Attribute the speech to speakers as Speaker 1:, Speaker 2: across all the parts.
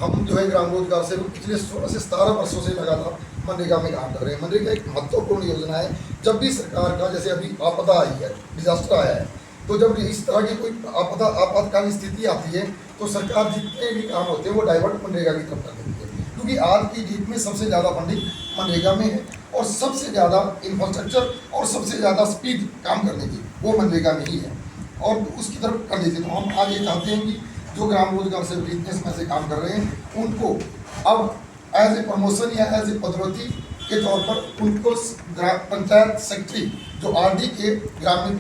Speaker 1: हम जो है ग्राम रोजगार से पिछले 16 से 17 वर्षों से लगातार मनरेगा में काम कर रहे हैं। मनरेगा एक महत्वपूर्ण योजना है। जब भी सरकार का, जैसे अभी आपदा आई है, डिजास्टर आया है, तो जब इस तरह की कोई आपातकालीन स्थिति आती है तो सरकार जितने भी काम होते हैं वो डाइवर्ट मनरेगा की तरफ कर देती है, क्योंकि आज की डेट में सबसे ज़्यादा फंडिंग मनरेगा में है और सबसे ज़्यादा इंफ्रास्ट्रक्चर और सबसे ज़्यादा स्पीड काम करने की वो मनरेगा में ही है और उसकी तरफ कर देते हैं। तो हम आज ये चाहते हैं कि जो ग्राम रोजगार से बिजनेस में से काम कर रहे हैं उनको अब एज ए प्रमोशन या एज ए पदोन्नति के तौर पर उनको पंचायत सेक्रेटरी जो आरडी के ग्रामीण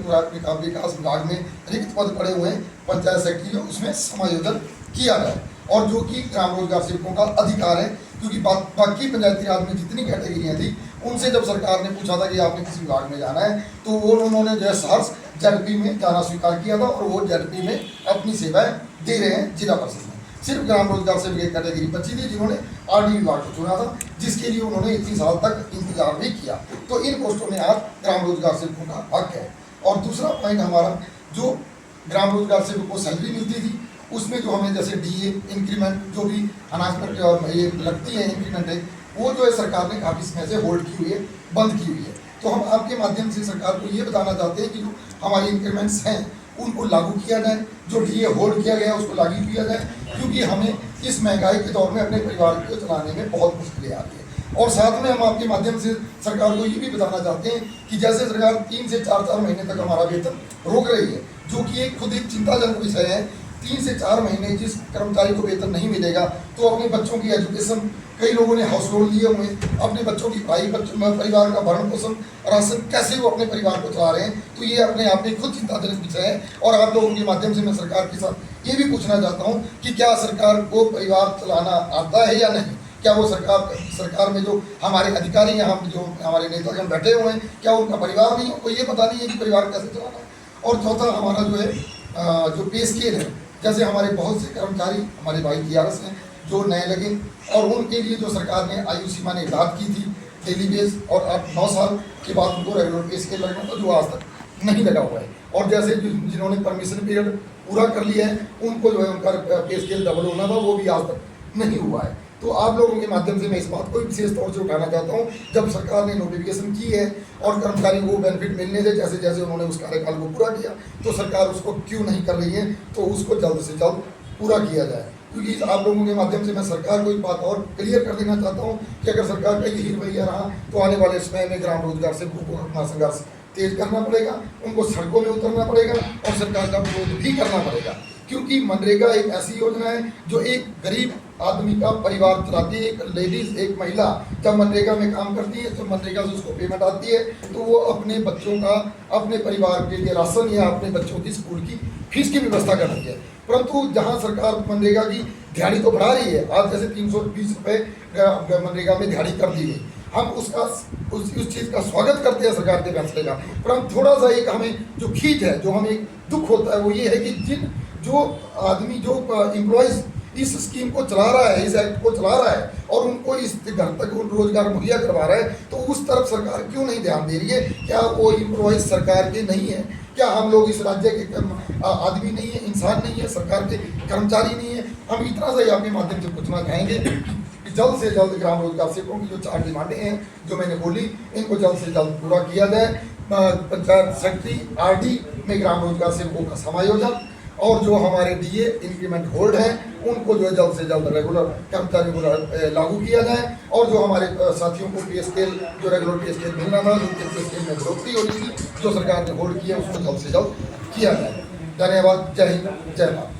Speaker 1: विकास विभाग में रिक्त पद पड़े हुए हैं पंचायत सेक्रेटरी, उसमें समायोजन किया जाए और जो कि ग्राम रोजगार सेवकों का अधिकार है, क्योंकि बाकी पंचायती राज में जितनी कैटेगरियाँ थी उनसे जब सरकार ने पूछा था कि आपने किस विभाग में जाना है तो वो उन्होंने जो है सहर्ष जेडपी में जाना स्वीकार किया था और वो जेडपी में अपनी सेवाएं दे रहे हैं जिला परिषद में। सिर्फ ग्राम रोजगार सेवक एक कैटेगरी बची थी जिन्होंने आरडी विभाग को चुना था, जिसके लिए उन्होंने इतनी साल तक इंतजार भी किया। तो इन पोस्टों में आज ग्राम रोजगार सेवकों का हक है। और दूसरा पॉइंट हमारा, जो ग्राम रोजगार सेवकों को सैलरी मिलती थी उसमें जो हमें जैसे डीए इंक्रीमेंट जो भी अनाज पर और ये लगती है इंक्रीमेंट है, वो जो है सरकार ने काफ़ी समय से होल्ड की हुई है, बंद की हुई है। तो हम आपके माध्यम से सरकार को ये बताना चाहते हैं कि जो हमारी इंक्रीमेंट्स हैं उनको लागू किया जाए, जो डीए होल्ड किया गया उसको लागू किया जाए, क्योंकि हमें इस महंगाई के दौर में अपने परिवार को चलाने में बहुत मुश्किलें आती है। और साथ में हम आपके माध्यम से सरकार को ये भी बताना चाहते हैं कि जैसे सरकार 3 से 4 महीने तक हमारा वेतन रोक रही है, जो कि एक खुद एक चिंताजनक विषय है। 3 से 4 महीने जिस कर्मचारी को वेतन नहीं मिलेगा तो अपने बच्चों की एजुकेशन, कई लोगों ने हाउस लोन लिए हुए, अपने बच्चों की परिवार का भरण पोषण, राशन, कैसे वो अपने परिवार को चला रहे हैं, तो ये अपने आप में खुद चिंताजनक विषय है। और आप लोगों के माध्यम से मैं सरकार के साथ ये भी पूछना चाहता हूँ कि क्या सरकार को परिवार चलाना आता है या नहीं? क्या वो सरकार में जो हमारे अधिकारी हैं, हम जो हमारे नेता हम बैठे हुए हैं, क्या उनका परिवार नहीं, उनको ये पता नहीं है कि परिवार कैसे चलाना है? और चौथा हमारा जो है जो पे स्केल है, जैसे हमारे बहुत से कर्मचारी हमारे भाई टीआरएस हैं जो नए लगे और उनके लिए जो सरकार ने आयु सीमा निर्धारित की थी डेली बेस, और अब 9 साल के बाद उनको रेगुलर पे स्केल लगना था, जो आज तक नहीं लगा हुआ है। और जैसे जिन्होंने परमिशन पीरियड पूरा कर लिया है उनको जो है उनका पे स्केल डबल होना था, वो भी आज तक नहीं हुआ है। तो आप लोगों के माध्यम से मैं इस बात को विशेष तौर से उठाना चाहता हूँ, जब सरकार ने नोटिफिकेशन की है और कर्मचारी को बेनिफिट मिलने से जैसे जैसे उन्होंने उस कार्यकाल को पूरा किया, तो सरकार उसको क्यों नहीं कर रही है, तो उसको जल्द से जल्द पूरा किया जाए। क्योंकि आप लोगों के माध्यम से मैं सरकार को एक बात और क्लियर कर देना चाहता हूँ कि अगर सरकार का यही रवैया रहा तो आने वाले समय में ग्राम रोजगार से को अपना संघर्ष तेज करना पड़ेगा, उनको सड़कों में उतरना पड़ेगा और सरकार का विरोध भी करना पड़ेगा। क्योंकि मनरेगा एक ऐसी योजना है जो एक गरीब आदमी का परिवार चलाती है। एक लेडीज, एक महिला जब मनरेगा में काम करती है, जब मनरेगा से उसको पेमेंट आती है तो वो अपने बच्चों का, अपने परिवार के लिए राशन या अपने बच्चों की स्कूल की फीस की व्यवस्था करती है। परंतु जहाँ सरकार मनरेगा की दिहाड़ी तो बढ़ा रही है, आज जैसे 320 रुपये मनरेगा में दिहाड़ी कर दी गई, हम उस चीज़ का स्वागत करते हैं सरकार के फैसले का। पर हम थोड़ा सा एक हमें जो खींच है, जो हमें एक दुख होता है, वो ये है कि जो आदमी, जो एम्प्लॉयज़ इस स्कीम को चला रहा है, इस एक्ट को चला रहा है और उनको इस घर तक रोजगार मुहैया करवा रहा है, तो उस तरफ सरकार क्यों नहीं ध्यान दे रही है? क्या वो एम्प्लॉयज़ सरकार के नहीं है? क्या हम लोग इस राज्य के आदमी नहीं है, इंसान नहीं है, सरकार के कर्मचारी नहीं है? हम इतना सा ही आपके माध्यम से पूछना चाहेंगे कि जल्द से जल्द ग्राम रोजगार सेवकों की जो 4 डिमांडें हैं जो मैंने बोली, इनको जल्द से जल्द पूरा किया जाए। पंचायत सेक्रेटरी आरडी में ग्राम रोजगार सेवकों का समायोजन और जो हमारे डीए इंक्रीमेंट होल्ड हैं उनको जो है जल्द से जल्द रेगुलर कर्मचारियों को लागू किया जाए। और जो हमारे साथियों को पे स्केल, जो रेगुलर पे स्केल मिलना था, जो पे स्केल में बढ़ोतरी हो रही थी, जो सरकार ने होल्ड किया, उसको जल्द से जल्द किया जाए। धन्यवाद। जय हिंद, जय भारत।